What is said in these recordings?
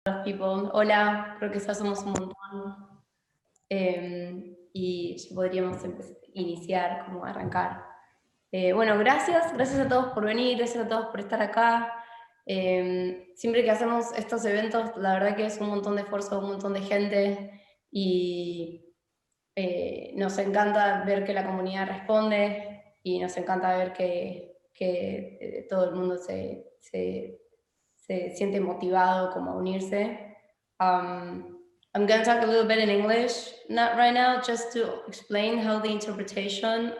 People. Hola, creo que ya somos un montón y ya podríamos iniciar, como arrancar. Bueno, gracias a todos por venir, gracias a todos por estar acá. Siempre que hacemos estos eventos, la verdad que es un montón de esfuerzo, un montón de gente y nos encanta ver que la comunidad responde y nos encanta ver que todo el mundo se siente motivado como a unirse. I'm going to talk a little bit in English, not right now, just to explain how the interpretation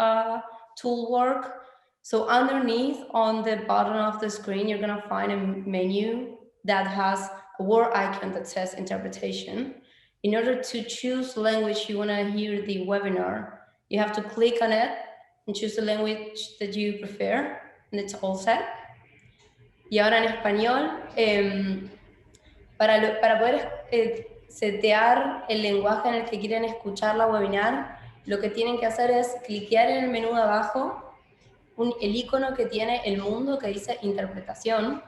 tool work. So underneath on the bottom of the screen, you're going to find a menu that has a word icon that says interpretation. In order to choose language you want to hear the webinar, you have to click on it and choose the language that you prefer, and it's all set. Y ahora en español, para poder setear el lenguaje en el que quieren escuchar la webinar, lo que tienen que hacer es cliquear en el menú de abajo, el icono que tiene el mundo que dice interpretación,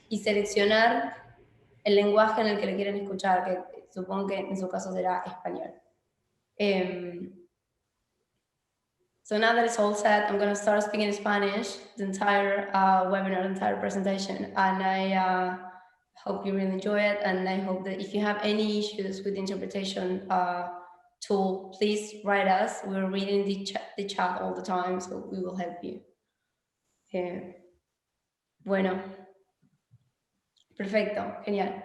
y seleccionar el lenguaje en el que le quieren escuchar, que supongo que en su caso será español. So now that it's all set, I'm going to start speaking in Spanish, the entire webinar, the entire presentation, and I hope you really enjoy it, and I hope that if you have any issues with the interpretation tool, please write us. We're reading the chat all the time, so we will help you. Bueno, perfecto, genial.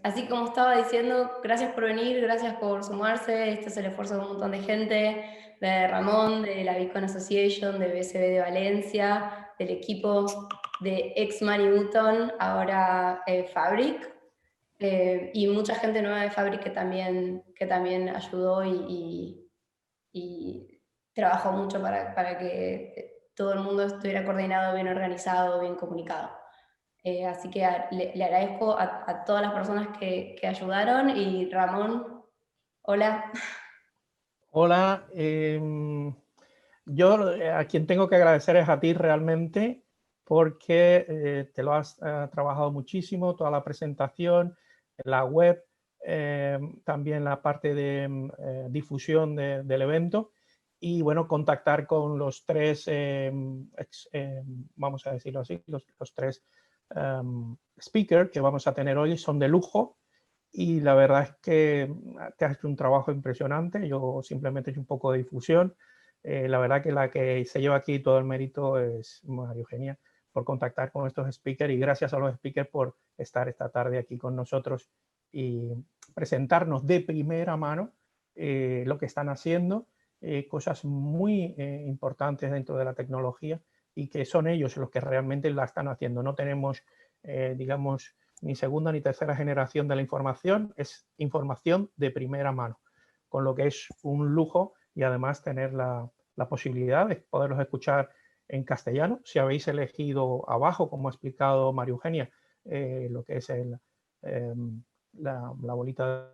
Así como estaba diciendo, gracias por venir, gracias por sumarse. Este es el esfuerzo de un montón de gente, de Ramón, de la Beacon Association, de BSB de Valencia, del equipo de ex-Mani Button, ahora Fabric, y mucha gente nueva de Fabric que también ayudó y trabajó mucho para que todo el mundo estuviera coordinado, bien organizado, bien comunicado. Así que le agradezco a todas las personas que ayudaron. Y Ramón, hola. Hola, yo a quien tengo que agradecer es a ti realmente, porque te lo has trabajado muchísimo, toda la presentación, la web, también la parte de difusión del evento, y bueno, contactar con los tres, vamos a decirlo así, los tres speakers que vamos a tener hoy son de lujo. Y la verdad es que te has hecho un trabajo impresionante. Yo simplemente he hecho un poco de difusión. La verdad que la que se lleva aquí todo el mérito es María Eugenia, por contactar con estos speakers, y gracias a los speakers por estar esta tarde aquí con nosotros y presentarnos de primera mano lo que están haciendo, cosas muy importantes dentro de la tecnología, y que son ellos los que realmente la están haciendo. No tenemos, digamos, ni segunda ni tercera generación de la información, es información de primera mano, con lo que es un lujo, y además tener la posibilidad de poderlos escuchar en castellano. Si habéis elegido abajo, como ha explicado María Eugenia, lo que es la bolita.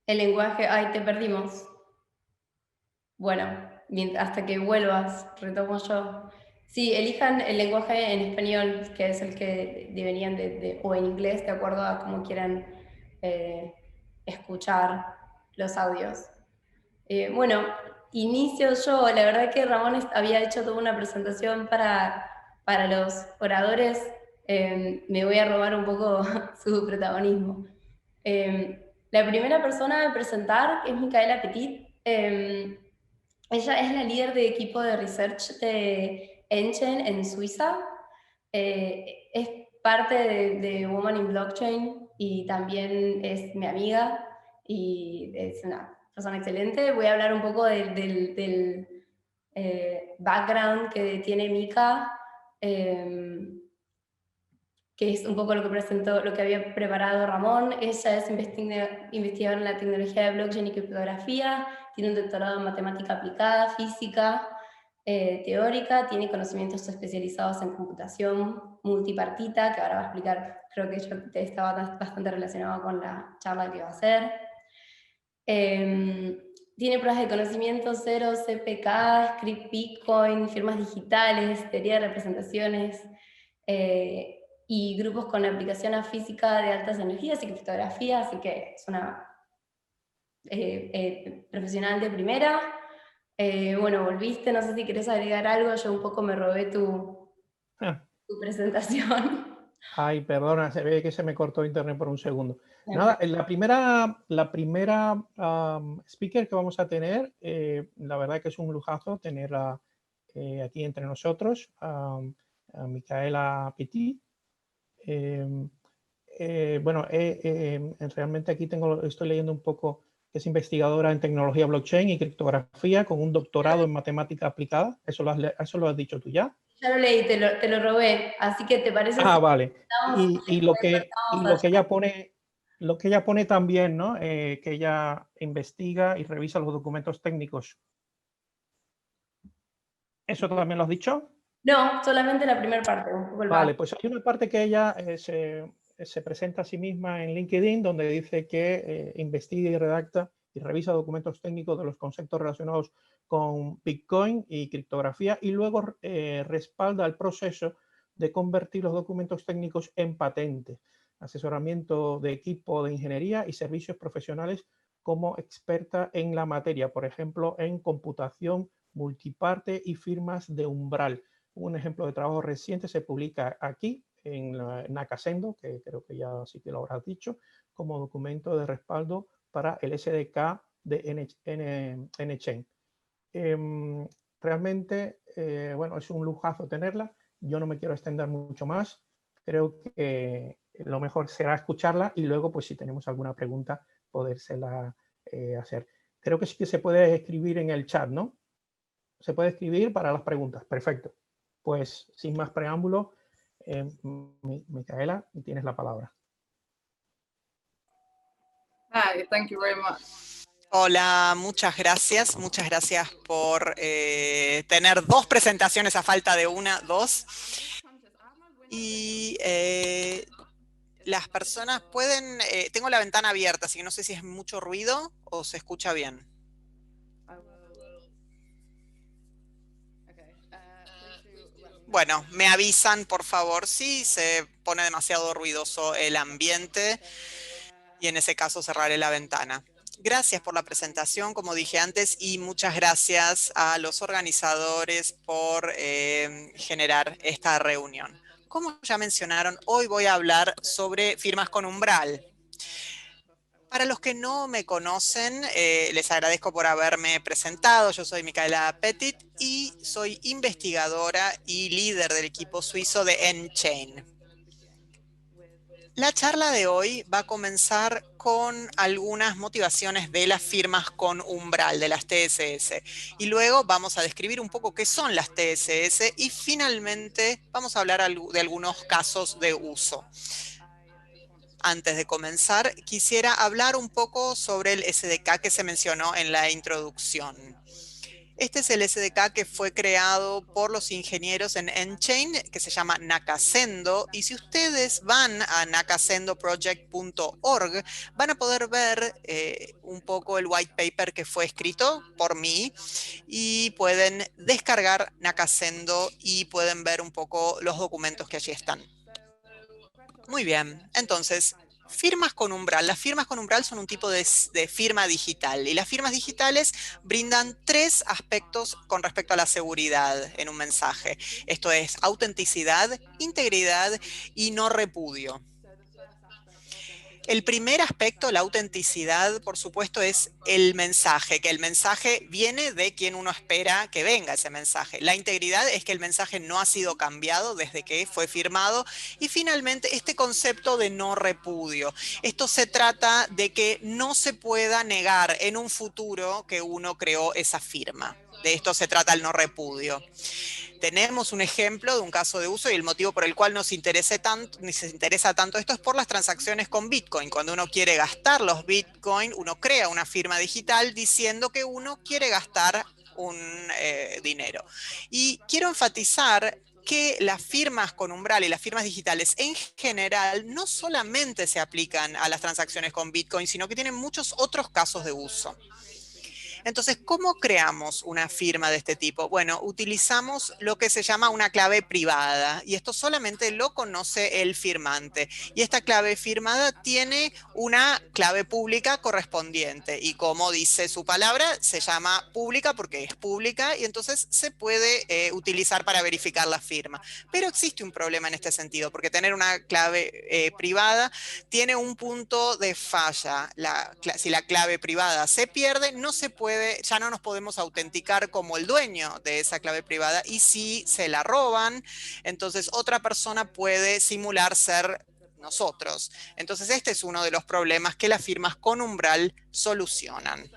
El lenguaje, ay, te perdimos. Bueno, hasta que vuelvas, retomo yo. Sí, elijan el lenguaje en español, que es el que deberían o en inglés, de acuerdo a cómo quieran escuchar los audios. Bueno, inicio yo. La verdad que Ramón había hecho toda una presentación para los oradores. Me voy a robar un poco su protagonismo. La primera persona a presentar es Micaela Petit. Ella es la líder de equipo de research de Enchen en Suiza. Es parte de Women in Blockchain y también es mi amiga y es una persona excelente. Voy a hablar un poco del background que tiene Mika, que es un poco lo que presentó, lo que había preparado Ramón. Ella es investigadora en la tecnología de blockchain y criptografía, tiene un doctorado en matemática aplicada, física teórica, tiene conocimientos especializados en computación multipartita, que ahora va a explicar, creo que yo estaba bastante relacionado con la charla que va a hacer. Tiene pruebas de conocimiento cero, CPK, script Bitcoin, firmas digitales, teoría de representaciones, y grupos con aplicación a física de altas energías y criptografía, así que es una profesional de primera. Bueno, volviste, no sé si querés agregar algo, yo un poco me robé Ah, tu presentación. Ay, perdona, se ve que se me cortó internet por un segundo. Nada, la primera speaker que vamos a tener, la verdad que es un lujazo tenerla aquí entre nosotros, a Micaela Petit. Bueno, realmente aquí estoy leyendo un poco que es investigadora en tecnología blockchain y criptografía con un doctorado en matemática aplicada. Eso lo has dicho tú ya. Ya lo leí, te lo robé, así que ¿te parece si Ah, vale. estamos, Y lo que, y lo allá? que ella pone también, ¿no? Que ella investiga y revisa los documentos técnicos. ¿Eso también lo has dicho? No, solamente la primera parte, un poco el Vale, básico. pues hay una parte que ella se presenta a sí misma en LinkedIn, donde dice que investiga y redacta y revisa documentos técnicos de los conceptos relacionados con Bitcoin y criptografía, y luego respalda el proceso de convertir los documentos técnicos en patentes, asesoramiento de equipo de ingeniería y servicios profesionales como experta en la materia, por ejemplo, en computación multiparte y firmas de umbral. Un ejemplo de trabajo reciente se publica aquí en Nakasendo, que creo que ya sí que lo habrás dicho, como documento de respaldo para el SDK de NChain. Realmente, bueno, es un lujazo tenerla. Yo no me quiero extender mucho más. Creo que lo mejor será escucharla y luego, pues si tenemos alguna pregunta, podérsela hacer. Creo que sí que se puede escribir en el chat, ¿no? Se puede escribir para las preguntas. Perfecto. Pues sin más preámbulo, Micaela, tienes la palabra. Hi, thank you very much. Hola, muchas gracias por tener dos presentaciones a falta de una, dos. Y las personas pueden, tengo la ventana abierta, así que no sé si es mucho ruido o se escucha bien. Bueno, me avisan por favor si se pone demasiado ruidoso el ambiente y en ese caso cerraré la ventana. Gracias por la presentación, como dije antes, y muchas gracias a los organizadores por generar esta reunión. Como ya mencionaron, hoy voy a hablar sobre firmas con umbral. Para los que no me conocen, les agradezco por haberme presentado. Yo soy Micaela Petit y soy investigadora y líder del equipo suizo de NChain. La charla de hoy va a comenzar con algunas motivaciones de las firmas con umbral, de las TSS. Y luego vamos a describir un poco qué son las TSS y finalmente vamos a hablar de algunos casos de uso. Antes de comenzar, quisiera hablar un poco sobre el SDK que se mencionó en la introducción. Este es el SDK que fue creado por los ingenieros en NChain, que se llama Nakasendo, y si ustedes van a nakasendoproject.org, van a poder ver un poco el white paper que fue escrito por mí, y pueden descargar Nakasendo y pueden ver un poco los documentos que allí están. Muy bien, entonces, firmas con umbral. Las firmas con umbral son un tipo de firma digital y las firmas digitales brindan tres aspectos con respecto a la seguridad en un mensaje. Esto es autenticidad, integridad y no repudio. El primer aspecto, la autenticidad, por supuesto, es el mensaje, que el mensaje viene de quien uno espera que venga ese mensaje. La integridad es que el mensaje no ha sido cambiado desde que fue firmado. Y finalmente, este concepto de no repudio. Esto se trata de que no se pueda negar en un futuro que uno creó esa firma. De esto se trata el no repudio. Tenemos un ejemplo de un caso de uso y el motivo por el cual nos interesa tanto esto es por las transacciones con Bitcoin. Cuando uno quiere gastar los Bitcoin, uno crea una firma digital diciendo que uno quiere gastar un dinero. Y quiero enfatizar que las firmas con umbral y las firmas digitales en general no solamente se aplican a las transacciones con Bitcoin, sino que tienen muchos otros casos de uso. Entonces, ¿cómo creamos una firma de este tipo? Bueno, utilizamos lo que se llama una clave privada y esto solamente lo conoce el firmante. Y esta clave firmada tiene una clave pública correspondiente y como dice su palabra, se llama pública porque es pública y entonces se puede utilizar para verificar la firma. Pero existe un problema en este sentido porque tener una clave privada tiene un punto de falla. Si la clave privada se pierde, no se puede, ya no nos podemos autenticar como el dueño de esa clave privada y si se la roban, entonces otra persona puede simular ser nosotros. Entonces este es uno de los problemas que las firmas con umbral solucionan.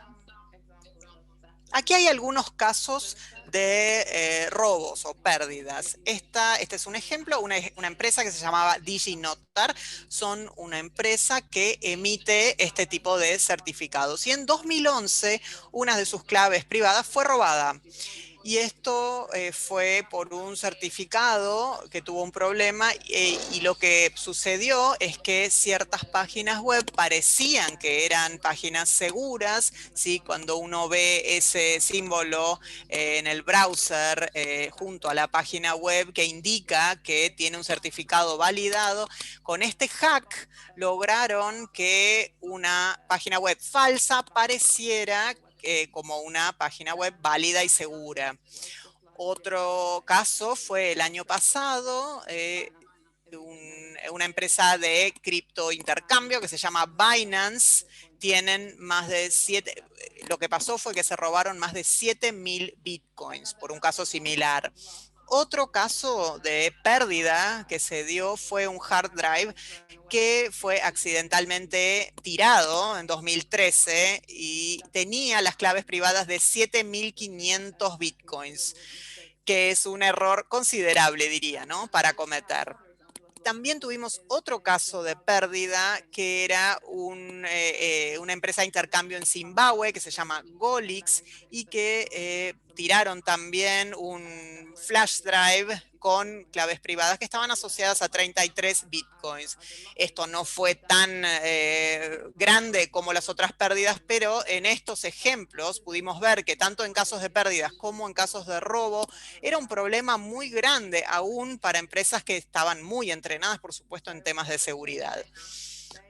Aquí hay algunos casos de robos o pérdidas. Este es un ejemplo, una empresa que se llamaba DigiNotar, son una empresa que emite este tipo de certificados. Y en 2011, una de sus claves privadas fue robada. Y esto fue por un certificado que tuvo un problema y lo que sucedió es que ciertas páginas web parecían que eran páginas seguras, ¿sí? Cuando uno ve ese símbolo en el browser junto a la página web que indica que tiene un certificado validado, con este hack lograron que una página web falsa pareciera como una página web válida y segura. Otro caso fue el año pasado, una empresa de criptointercambio que se llama Binance, tienen más de lo que pasó fue que se robaron más de 7.000 bitcoins por un caso similar. Otro caso de pérdida que se dio fue un hard drive que fue accidentalmente tirado en 2013 y tenía las claves privadas de 7.500 bitcoins, que es un error considerable, diría, ¿no? Para cometer. También tuvimos otro caso de pérdida que era una empresa de intercambio en Zimbabue que se llama Golix y que tiraron también un flash drive con claves privadas que estaban asociadas a 33 bitcoins. Esto no fue tan grande como las otras pérdidas, pero en estos ejemplos pudimos ver que tanto en casos de pérdidas como en casos de robo era un problema muy grande, aún para empresas que estaban muy entrenadas, por supuesto, en temas de seguridad.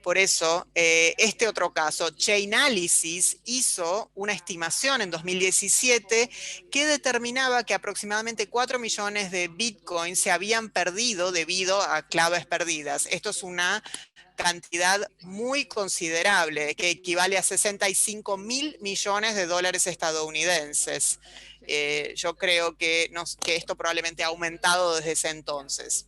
Por eso, este otro caso, Chainalysis hizo una estimación en 2017 que determinaba que aproximadamente 4 millones de bitcoins se habían perdido debido a claves perdidas. Esto es una cantidad muy considerable, que equivale a 65.000 millones de dólares estadounidenses. Yo creo que esto probablemente ha aumentado desde ese entonces.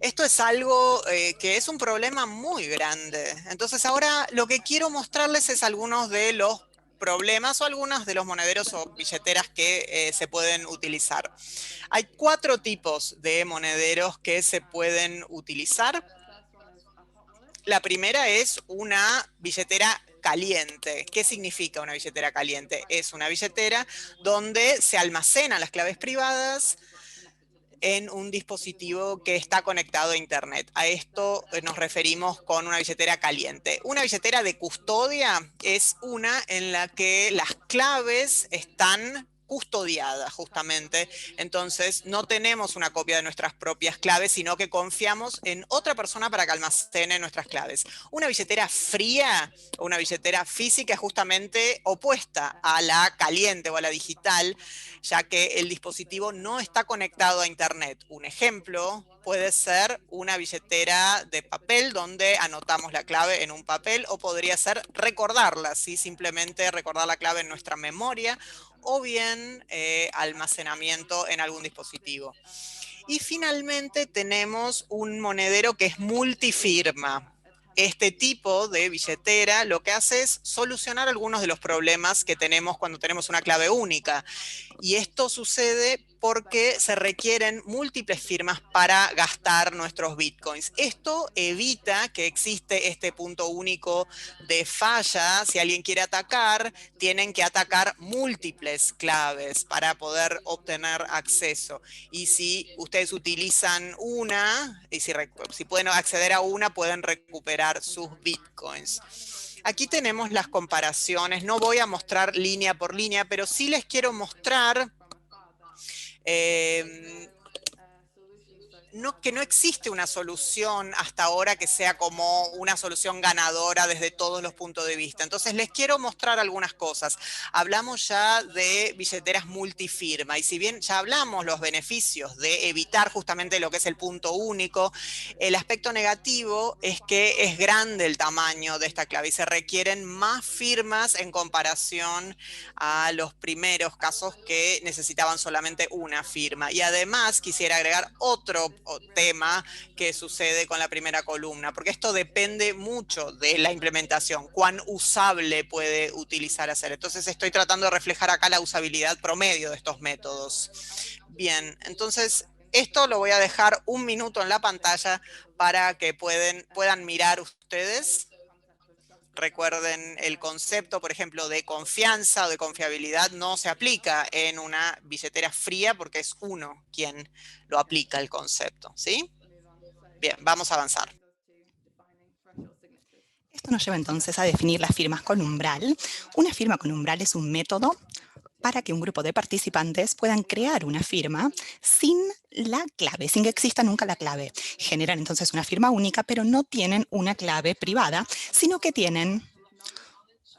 Esto es algo que es un problema muy grande. Entonces ahora lo que quiero mostrarles es algunos de los problemas o algunos de los monederos o billeteras que se pueden utilizar. Hay 4 tipos de monederos que se pueden utilizar. La primera es una billetera caliente. ¿Qué significa una billetera caliente? Es una billetera donde se almacenan las claves privadas en un dispositivo que está conectado a Internet. A esto nos referimos con una billetera caliente. Una billetera de custodia es una en la que las claves están custodiadas justamente. Entonces no tenemos una copia de nuestras propias claves, sino que confiamos en otra persona para que almacene nuestras claves. Una billetera fría o una billetera física es justamente opuesta a la caliente o a la digital, ya que el dispositivo no está conectado a Internet. Un ejemplo puede ser una billetera de papel donde anotamos la clave en un papel, o podría ser recordarla, ¿sí? Simplemente recordar la clave en nuestra memoria, o bien almacenamiento en algún dispositivo. Y finalmente tenemos un monedero que es multifirma. Este tipo de billetera lo que hace es solucionar algunos de los problemas que tenemos cuando tenemos una clave única. Y esto sucede porque se requieren múltiples firmas para gastar nuestros bitcoins. Esto evita que existe este punto único de falla. Si alguien quiere atacar, tienen que atacar múltiples claves para poder obtener acceso. Y si ustedes utilizan una, y si pueden acceder a una, pueden recuperar sus bitcoins. Aquí tenemos las comparaciones. No voy a mostrar línea por línea, pero sí les quiero mostrar que no existe una solución hasta ahora que sea como una solución ganadora desde todos los puntos de vista. Entonces les quiero mostrar algunas cosas. Hablamos ya de billeteras multifirma y si bien ya hablamos los beneficios de evitar justamente lo que es el punto único, el aspecto negativo es que es grande el tamaño de esta clave y se requieren más firmas en comparación a los primeros casos que necesitaban solamente una firma. Y además quisiera agregar otro tema que sucede con la primera columna, porque esto depende mucho de la implementación, cuán usable puede utilizar hacer. Entonces estoy tratando de reflejar acá la usabilidad promedio de estos métodos. Bien, entonces esto lo voy a dejar un minuto en la pantalla para que puedan mirar ustedes. Recuerden, el concepto, por ejemplo, de confianza o de confiabilidad no se aplica en una billetera fría porque es uno quien lo aplica el concepto, ¿sí? Bien, vamos a avanzar. Esto nos lleva entonces a definir las firmas con umbral. Una firma con umbral es un método para que un grupo de participantes puedan crear una firma sin la clave, sin que exista nunca la clave. Generan entonces una firma única, pero no tienen una clave privada, sino que tienen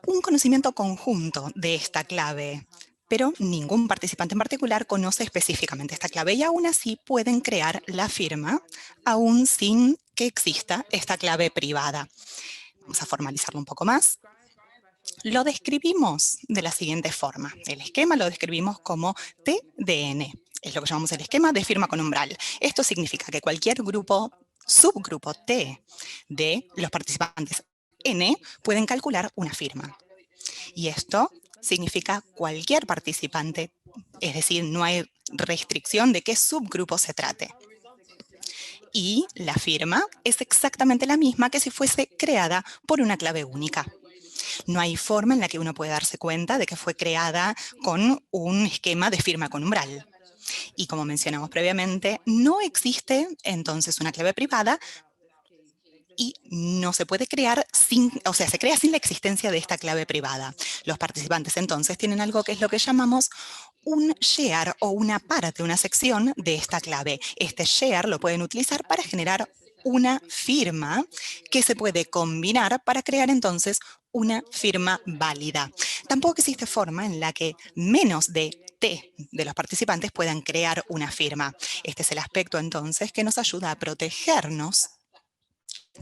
un conocimiento conjunto de esta clave, pero ningún participante en particular conoce específicamente esta clave y aún así pueden crear la firma aún sin que exista esta clave privada. Vamos a formalizarlo un poco más. Lo describimos de la siguiente forma. El esquema lo describimos como TDN. Es lo que llamamos el esquema de firma con umbral. Esto significa que cualquier subgrupo T de los participantes N pueden calcular una firma. Y esto significa cualquier participante, es decir, no hay restricción de qué subgrupo se trate. Y la firma es exactamente la misma que si fuese creada por una clave única. No hay forma en la que uno pueda darse cuenta de que fue creada con un esquema de firma con umbral. Y como mencionamos previamente, no existe entonces una clave privada y no se puede crear se crea sin la existencia de esta clave privada. Los participantes entonces tienen algo que es lo que llamamos un share o una parte, una sección de esta clave. Este share lo pueden utilizar para generar una firma que se puede combinar para crear entonces una firma válida. Tampoco existe forma en la que menos de T de los participantes puedan crear una firma. Este es el aspecto entonces que nos ayuda a protegernos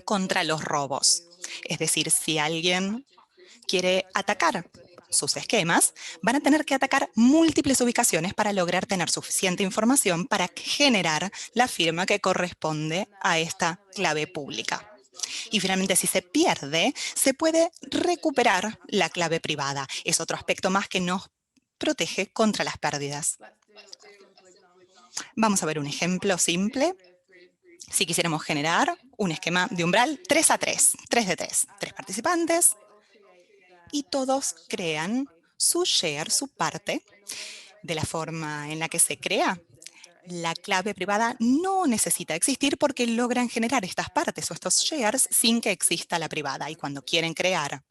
contra los robos. Es decir, si alguien quiere atacar sus esquemas, van a tener que atacar múltiples ubicaciones para lograr tener suficiente información para generar la firma que corresponde a esta clave pública. Y finalmente, si se pierde, se puede recuperar la clave privada. Es otro aspecto más que nos protege contra las pérdidas. Vamos a ver un ejemplo simple. Si quisiéramos generar un esquema de umbral 3 a 3, 3 de 3, 3 participantes, y todos crean su share, su parte, de la forma en la que se crea. La clave privada no necesita existir porque logran generar estas partes o estos shares sin que exista la privada. Y cuando quieren crear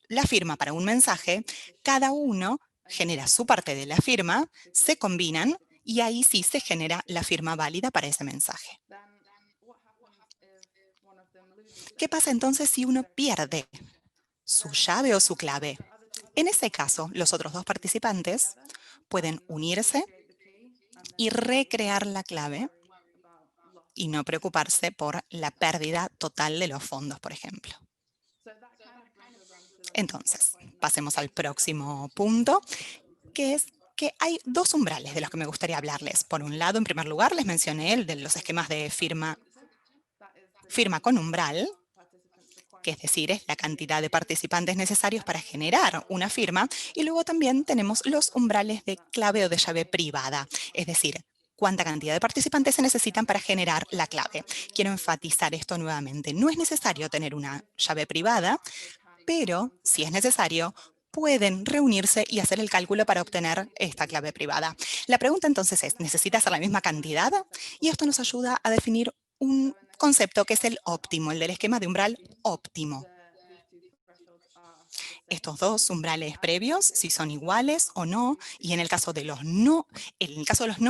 la firma para un mensaje, cada uno genera su parte de la firma, se combinan y ahí sí se genera la firma válida para ese mensaje. ¿Qué pasa entonces si uno pierde su llave o su clave? En ese caso, los otros dos participantes pueden unirse y recrear la clave y no preocuparse por la pérdida total de los fondos, por ejemplo. Entonces, pasemos al próximo punto, que es que hay dos umbrales de los que me gustaría hablarles. Por un lado, en primer lugar, les mencioné el de los esquemas de firma con umbral, que es decir, es la cantidad de participantes necesarios para generar una firma. Y luego también tenemos los umbrales de clave o de llave privada, es decir, cuánta cantidad de participantes se necesitan para generar la clave. Quiero enfatizar esto nuevamente. No es necesario tener una llave privada, pero si es necesario, pueden reunirse y hacer el cálculo para obtener esta clave privada. La pregunta entonces es, ¿necesita ser la misma cantidad? Y esto nos ayuda a definir un concepto que es el óptimo, el del esquema de umbral óptimo. estos dos umbrales previos, si son iguales o no, y en el caso de los no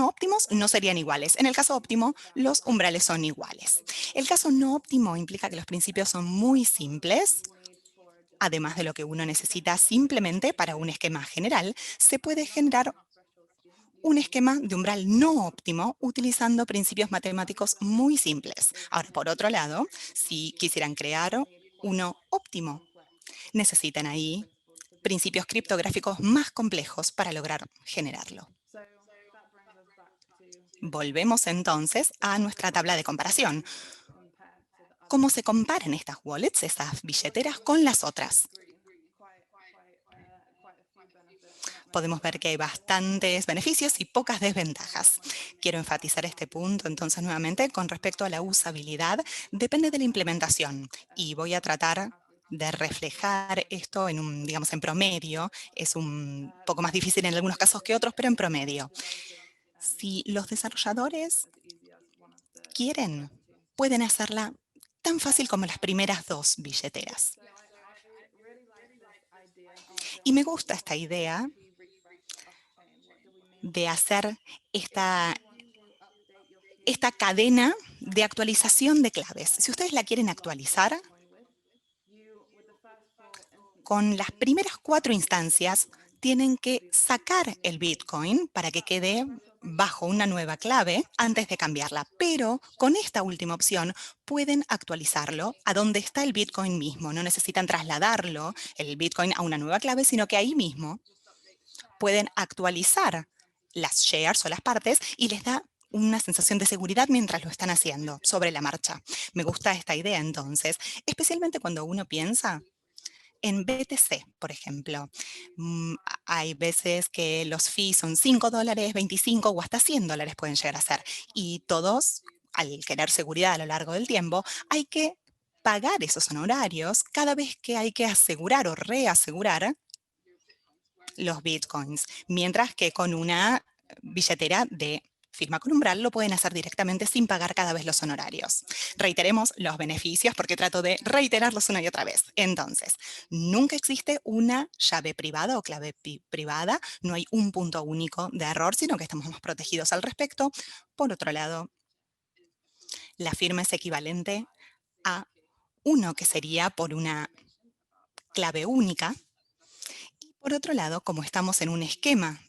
óptimos no serían iguales. En el caso óptimo, los umbrales son iguales. El caso no óptimo implica que los principios son muy simples. Además de lo que uno necesita simplemente para un esquema general, se puede generar un esquema de umbral no óptimo utilizando principios matemáticos muy simples. Ahora, por otro lado, si quisieran crear uno óptimo, necesitan ahí principios criptográficos más complejos para lograr generarlo. Volvemos entonces a nuestra tabla de comparación. ¿Cómo se comparan estas wallets, estas billeteras, con las otras? Podemos ver que hay bastantes beneficios y pocas desventajas. Quiero enfatizar este punto entonces nuevamente con respecto a la usabilidad. Depende de la implementación y voy a tratar de reflejar esto en digamos, en promedio. Es un poco más difícil en algunos casos que otros, pero en promedio. Si los desarrolladores quieren, pueden hacerla tan fácil como las primeras dos billeteras. Y me gusta esta idea de hacer esta cadena de actualización de claves. Si ustedes la quieren actualizar, con las primeras 4 instancias tienen que sacar el Bitcoin para que quede bajo una nueva clave antes de cambiarla. Pero con esta última opción pueden actualizarlo a donde está el Bitcoin mismo. No necesitan trasladarlo, el Bitcoin, a una nueva clave, sino que ahí mismo pueden actualizar las shares o las partes y les da una sensación de seguridad mientras lo están haciendo sobre la marcha. Me gusta esta idea entonces, especialmente cuando uno piensa en BTC, por ejemplo. Hay veces que los fees son $5, 25 o hasta $100 pueden llegar a ser. Y todos, al querer seguridad a lo largo del tiempo, hay que pagar esos honorarios cada vez que hay que asegurar o reasegurar los bitcoins, mientras que con una billetera de firma con umbral lo pueden hacer directamente sin pagar cada vez los honorarios. Reiteremos los beneficios porque trato de reiterarlos una y otra vez. Entonces, nunca existe una llave privada o clave privada, no hay un punto único de error, sino que estamos más protegidos al respecto. Por otro lado, la firma es equivalente a 1, que sería por una clave única. Por otro lado, como estamos en un esquema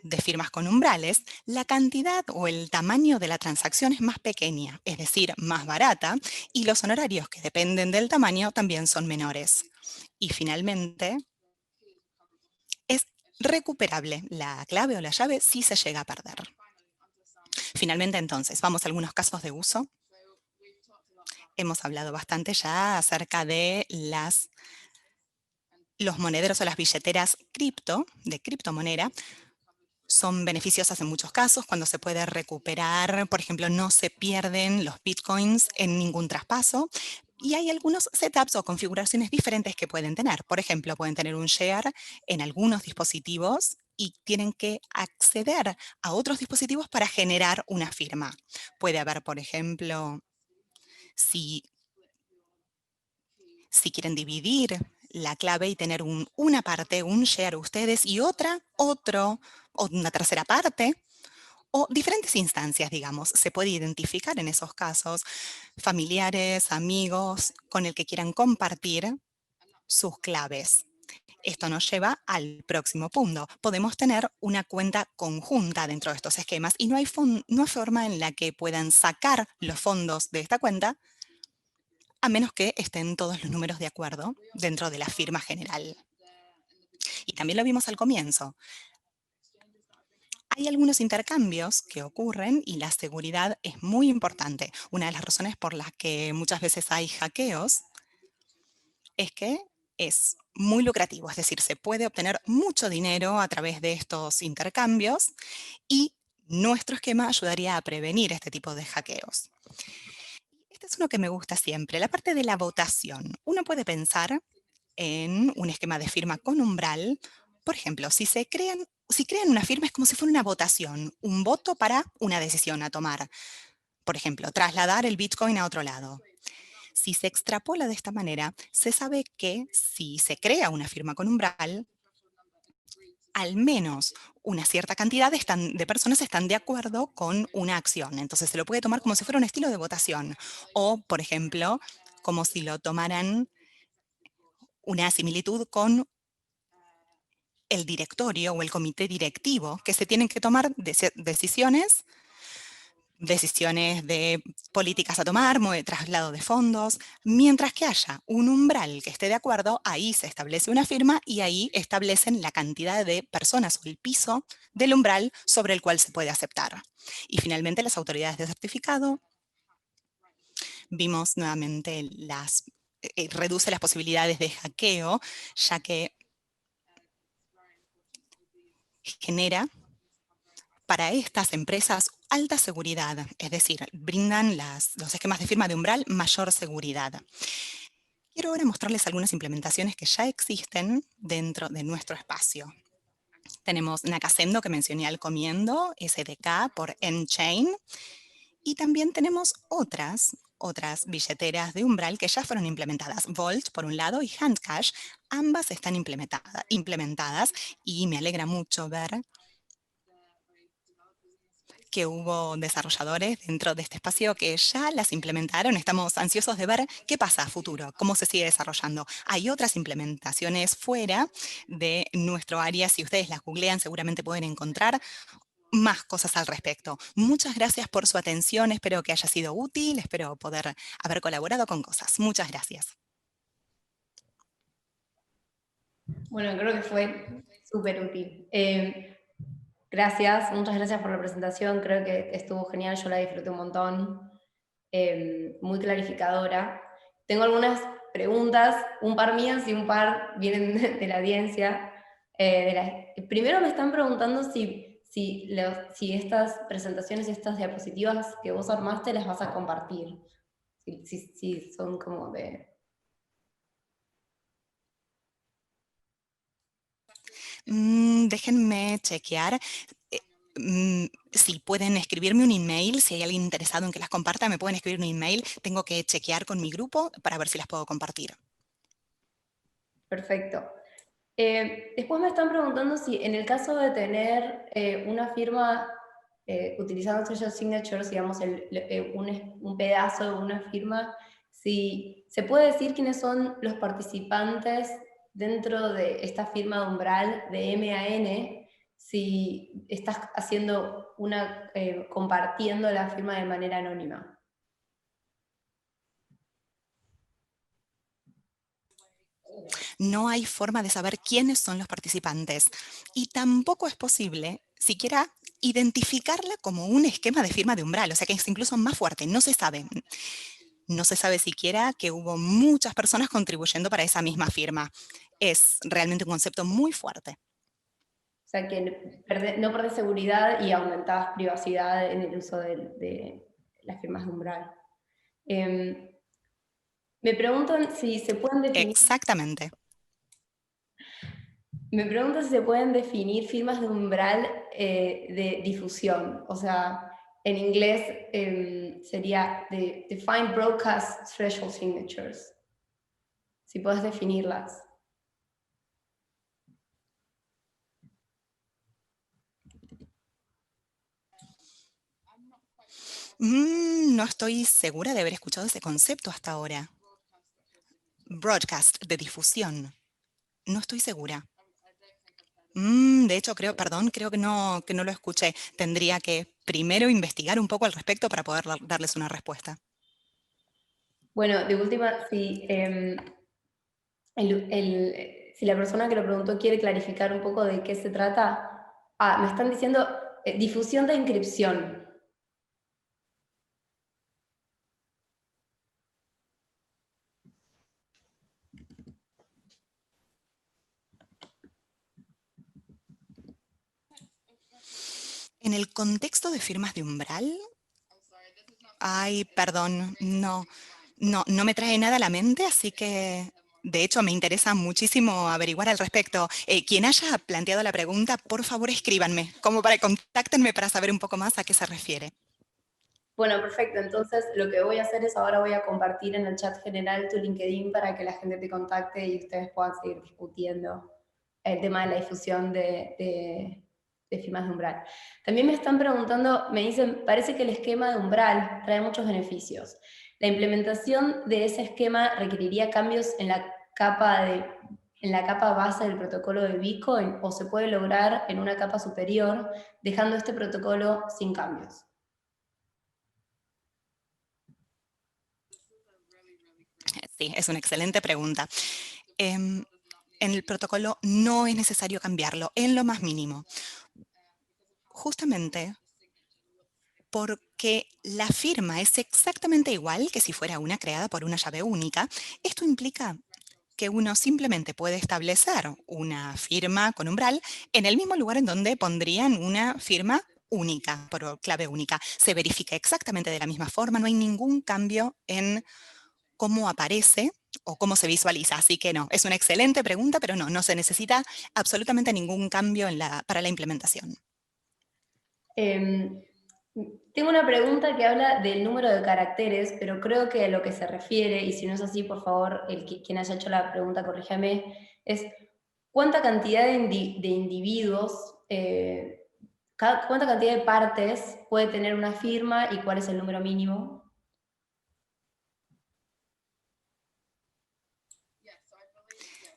de firmas con umbrales, la cantidad o el tamaño de la transacción es más pequeña, es decir, más barata, y los honorarios que dependen del tamaño también son menores. Y finalmente, es recuperable la clave o la llave si se llega a perder. Finalmente, entonces, vamos a algunos casos de uso. Hemos hablado bastante ya acerca de los monederos o las billeteras de criptomoneda. Son beneficiosas en muchos casos cuando se puede recuperar, por ejemplo, no se pierden los bitcoins en ningún traspaso. Y hay algunos setups o configuraciones diferentes que pueden tener. Por ejemplo, pueden tener un share en algunos dispositivos y tienen que acceder a otros dispositivos para generar una firma. Puede haber, por ejemplo, si quieren dividir la clave y tener una parte, un share ustedes y o una tercera parte, o diferentes instancias, digamos. Se puede identificar en esos casos familiares, amigos, con el que quieran compartir sus claves. Esto nos lleva al próximo punto. Podemos tener una cuenta conjunta dentro de estos esquemas y no hay forma en la que puedan sacar los fondos de esta cuenta a menos que estén todos los números de acuerdo dentro de la firma general. Y también lo vimos al comienzo. Hay algunos intercambios que ocurren y la seguridad es muy importante. Una de las razones por las que muchas veces hay hackeos es que es muy lucrativo, es decir, se puede obtener mucho dinero a través de estos intercambios y nuestro esquema ayudaría a prevenir este tipo de hackeos. Este es uno que me gusta siempre, la parte de la votación. Uno puede pensar en un esquema de firma con umbral. Por ejemplo, si crean una firma es como si fuera una votación, un voto para una decisión a tomar. Por ejemplo, trasladar el Bitcoin a otro lado. Si se extrapola de esta manera, se sabe que si se crea una firma con umbral, al menos una cierta cantidad de personas están de acuerdo con una acción. Entonces se lo puede tomar como si fuera un estilo de votación. O, por ejemplo, como si lo tomaran una similitud con el directorio o el comité directivo, que se tienen que tomar decisiones de políticas a tomar, traslado de fondos, mientras que haya un umbral que esté de acuerdo, ahí se establece una firma y ahí establecen la cantidad de personas o el piso del umbral sobre el cual se puede aceptar. Y finalmente las autoridades de certificado, vimos nuevamente reduce las posibilidades de hackeo, ya que genera para estas empresas alta seguridad, es decir, brindan los esquemas de firma de umbral mayor seguridad. Quiero ahora mostrarles algunas implementaciones que ya existen dentro de nuestro espacio. Tenemos Nakasendo, que mencioné al comienzo, SDK por Nchain, y también tenemos otras billeteras de umbral que ya fueron implementadas. Vault, por un lado, y Handcash, ambas están implementadas y me alegra mucho ver que hubo desarrolladores dentro de este espacio que ya las implementaron. Estamos ansiosos de ver qué pasa a futuro, cómo se sigue desarrollando. Hay otras implementaciones fuera de nuestro área. Si ustedes las googlean, seguramente pueden encontrar más cosas al respecto. Muchas gracias por su atención. Espero que haya sido útil. Espero poder haber colaborado con cosas. Muchas gracias. Bueno, creo que fue súper útil. Gracias, muchas gracias por la presentación, creo que estuvo genial, yo la disfruté un montón, muy clarificadora. Tengo algunas preguntas, un par mías y un par vienen de la audiencia. Primero me están preguntando si estas presentaciones, estas diapositivas que vos armaste, las vas a compartir, si son como de... Déjenme chequear. Si pueden escribirme un email, si hay alguien interesado en que las comparta, me pueden escribir un email. Tengo que chequear con mi grupo para ver si las puedo compartir. Perfecto. Después me están preguntando si en el caso de tener una firma utilizando Treasure Signatures, digamos, un pedazo de una firma, si se puede decir quiénes son los participantes dentro de esta firma de umbral de MAN, si estás haciendo compartiendo la firma de manera anónima. No hay forma de saber quiénes son los participantes y tampoco es posible siquiera identificarla como un esquema de firma de umbral, o sea que es incluso más fuerte, no se sabe. No se sabe siquiera que hubo muchas personas contribuyendo para esa misma firma. Es realmente un concepto muy fuerte. O sea que no perdés seguridad y aumentás privacidad en el uso de las firmas de umbral. Me preguntan si se pueden definir... Exactamente. Me preguntan si se pueden definir firmas de umbral de difusión. O sea, en inglés sería Define Broadcast Threshold Signatures. Si puedes definirlas. No estoy segura de haber escuchado ese concepto hasta ahora. Broadcast, de difusión. No estoy segura. De hecho, creo que no lo escuché. Tendría que primero investigar un poco al respecto para poder darles una respuesta. Bueno, de última, si la persona que lo preguntó quiere clarificar un poco de qué se trata. Me están diciendo difusión de inscripción. En el contexto de firmas de umbral, ay, perdón, no me trae nada a la mente, así que de hecho me interesa muchísimo averiguar al respecto. Quien haya planteado la pregunta, por favor escríbanme, contáctenme para saber un poco más a qué se refiere. Bueno, perfecto. Entonces, lo que voy a hacer es ahora voy a compartir en el chat general tu LinkedIn para que la gente te contacte y ustedes puedan seguir discutiendo el tema de la difusión de firmas de umbral. También me están preguntando, me dicen, parece que el esquema de umbral trae muchos beneficios. ¿La implementación de ese esquema requeriría cambios en la capa base del protocolo de Bitcoin o se puede lograr en una capa superior dejando este protocolo sin cambios? Sí, es una excelente pregunta. En el protocolo no es necesario cambiarlo en lo más mínimo. Justamente porque la firma es exactamente igual que si fuera una creada por una llave única. Esto implica que uno simplemente puede establecer una firma con umbral en el mismo lugar en donde pondrían una firma única, por clave única. Se verifica exactamente de la misma forma, no hay ningún cambio en cómo aparece o cómo se visualiza. Así que no, es una excelente pregunta, pero no se necesita absolutamente ningún cambio para la implementación. Tengo una pregunta que habla del número de caracteres, pero creo que a lo que se refiere, y si no es así, por favor, quien haya hecho la pregunta, corríjame, es cuánta cantidad de individuos, cuánta cantidad de partes puede tener una firma y cuál es el número mínimo.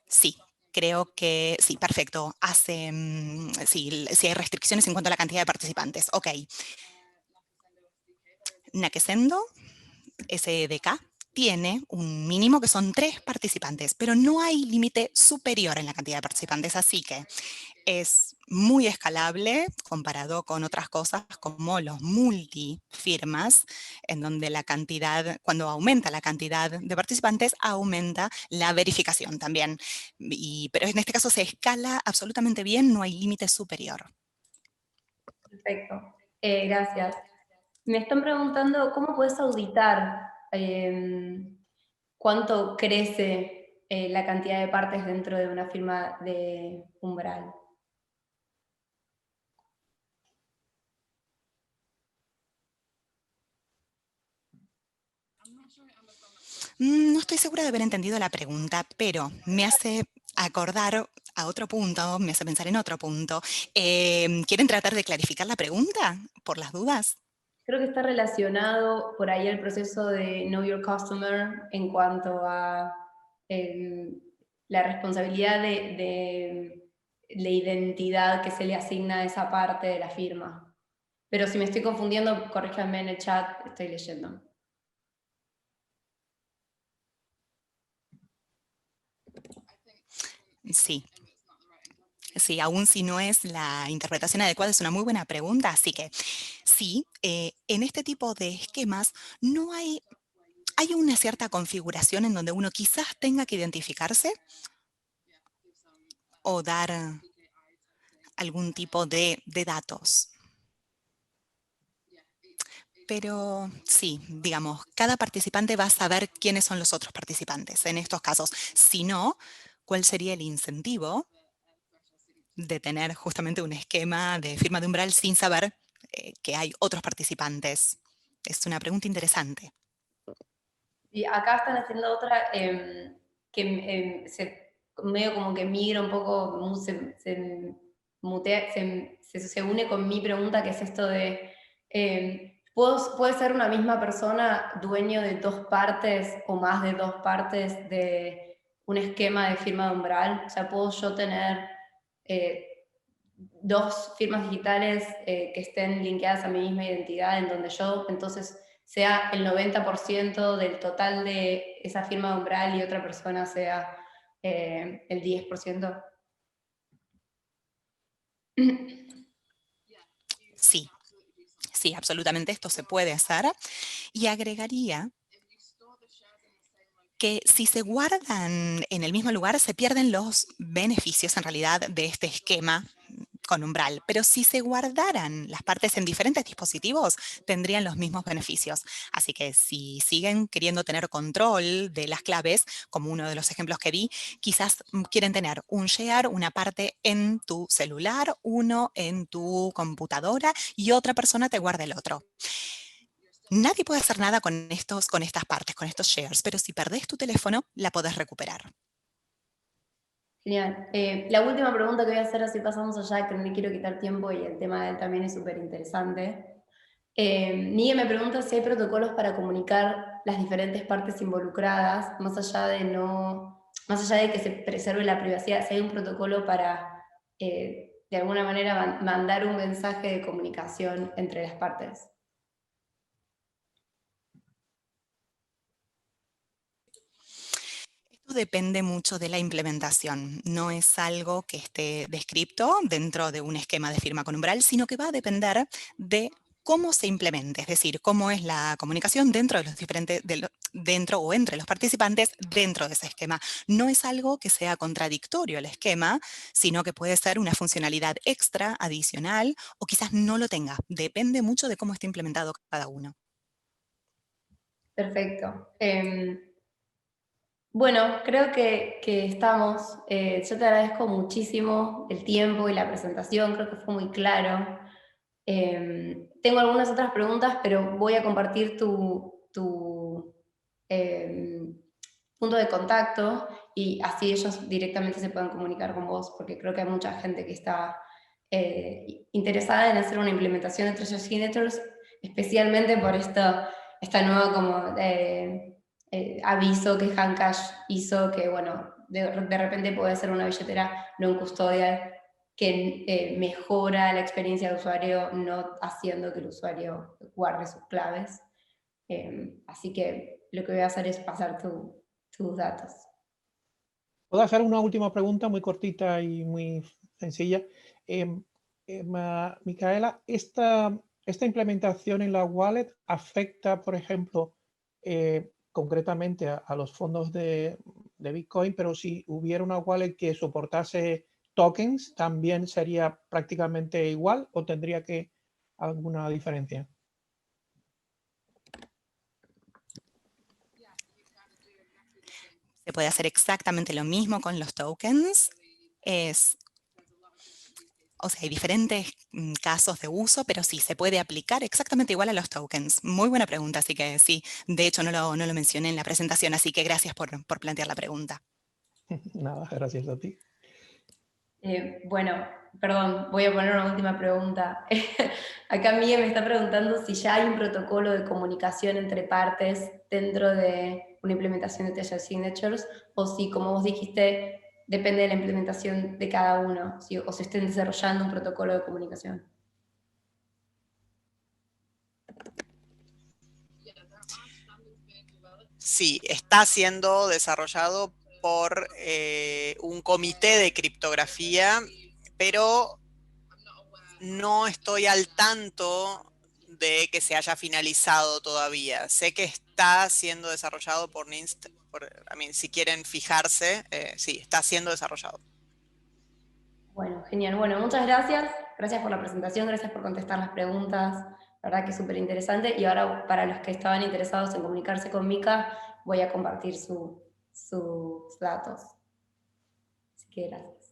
Sí, creo que sí, perfecto. Sí, hay restricciones en cuanto a la cantidad de participantes. Ok. Nakasendo, SDK, tiene un mínimo que son 3 participantes, pero no hay límite superior en la cantidad de participantes, así que es muy escalable comparado con otras cosas como los multifirmas, en donde cuando aumenta la cantidad de participantes, aumenta la verificación también. Pero en este caso se escala absolutamente bien, no hay límite superior. Perfecto, gracias. Me están preguntando cómo puedes auditar cuánto crece la cantidad de partes dentro de una firma de umbral. No estoy segura de haber entendido la pregunta, pero me hace acordar a otro punto, me hace pensar en otro punto. ¿Quieren tratar de clarificar la pregunta por las dudas? Creo que está relacionado por ahí el proceso de Know Your Customer en cuanto a la responsabilidad de la identidad que se le asigna a esa parte de la firma. Pero si me estoy confundiendo, corríjanme en el chat, estoy leyendo. Sí. Sí, aún si no es la interpretación adecuada, es una muy buena pregunta. Así que sí, en este tipo de esquemas no hay una cierta configuración en donde uno quizás tenga que identificarse o dar algún tipo de datos. Pero sí, digamos, cada participante va a saber quiénes son los otros participantes en estos casos. Si no, ¿cuál sería el incentivo de tener justamente un esquema de firma de umbral sin saber que hay otros participantes? Es una pregunta interesante. Y acá están haciendo otra que medio como que migra un poco, se une con mi pregunta, que es esto de, ¿puede ser una misma persona dueño de 2 partes o más de 2 partes de un esquema de firma de umbral? O sea, ¿puedo yo tener 2 firmas digitales que estén linkeadas a mi misma identidad, en donde yo entonces sea el 90% del total de esa firma de umbral y otra persona sea el 10%? Sí, sí, absolutamente esto se puede hacer. Y agregaría que si se guardan en el mismo lugar, se pierden los beneficios en realidad de este esquema con umbral. Pero si se guardaran las partes en diferentes dispositivos, tendrían los mismos beneficios. Así que si siguen queriendo tener control de las claves, como uno de los ejemplos que vi, quizás quieren tener un share, una parte en tu celular, uno en tu computadora y otra persona te guarda el otro. Nadie puede hacer nada con estas partes, con estos shares, pero si perdés tu teléfono, la podés recuperar. Genial. La última pregunta que voy a hacer, así pasamos allá, que no me quiero quitar tiempo y el tema de él también es súper interesante. Miguel me pregunta si hay protocolos para comunicar las diferentes partes involucradas, más allá de que se preserve la privacidad, si hay un protocolo para, de alguna manera, mandar un mensaje de comunicación entre las partes. Esto depende mucho de la implementación. No es algo que esté descrito dentro de un esquema de firma con umbral, sino que va a depender de cómo se implemente, es decir, cómo es la comunicación dentro de los diferentes, dentro o entre los participantes dentro de ese esquema. No es algo que sea contradictorio al esquema, sino que puede ser una funcionalidad extra, adicional, o quizás no lo tenga. Depende mucho de cómo esté implementado cada uno. Perfecto. Bueno, creo que estamos. Yo te agradezco muchísimo el tiempo y la presentación, creo que fue muy claro. Tengo algunas otras preguntas, pero voy a compartir tu punto de contacto y así ellos directamente se pueden comunicar con vos, porque creo que hay mucha gente que está interesada en hacer una implementación de Treasure Signatures, especialmente por esta nueva como aviso que Handcash hizo, que bueno, de repente puede ser una billetera no custodial que mejora la experiencia de usuario, no haciendo que el usuario guarde sus claves. Así que lo que voy a hacer es pasar tus datos. ¿Puedo hacer una última pregunta muy cortita y muy sencilla? Micaela, ¿esta implementación en la wallet afecta, por ejemplo, concretamente a los fondos de Bitcoin, pero si hubiera una wallet que soportase tokens, también sería prácticamente igual o tendría que alguna diferencia? Se puede hacer exactamente lo mismo con los tokens. O sea, hay diferentes casos de uso, pero sí, se puede aplicar exactamente igual a los tokens. Muy buena pregunta, así que sí. De hecho, no lo mencioné en la presentación, así que gracias por plantear la pregunta. Nada, gracias a ti. Bueno, perdón, voy a poner una última pregunta. Acá Miguel me está preguntando si ya hay un protocolo de comunicación entre partes dentro de una implementación de Treasure Signatures, o si, como vos dijiste, depende de la implementación de cada uno, o si estén desarrollando un protocolo de comunicación. Sí, está siendo desarrollado por un comité de criptografía, pero no estoy al tanto de que se haya finalizado todavía. Sé que está siendo desarrollado por NIST, si quieren fijarse, sí, está siendo desarrollado. Bueno, genial. Bueno, muchas gracias. Gracias por la presentación, gracias por contestar las preguntas. La verdad que es súper interesante. Y ahora, para los que estaban interesados en comunicarse con Mica, voy a compartir sus datos. Así que gracias.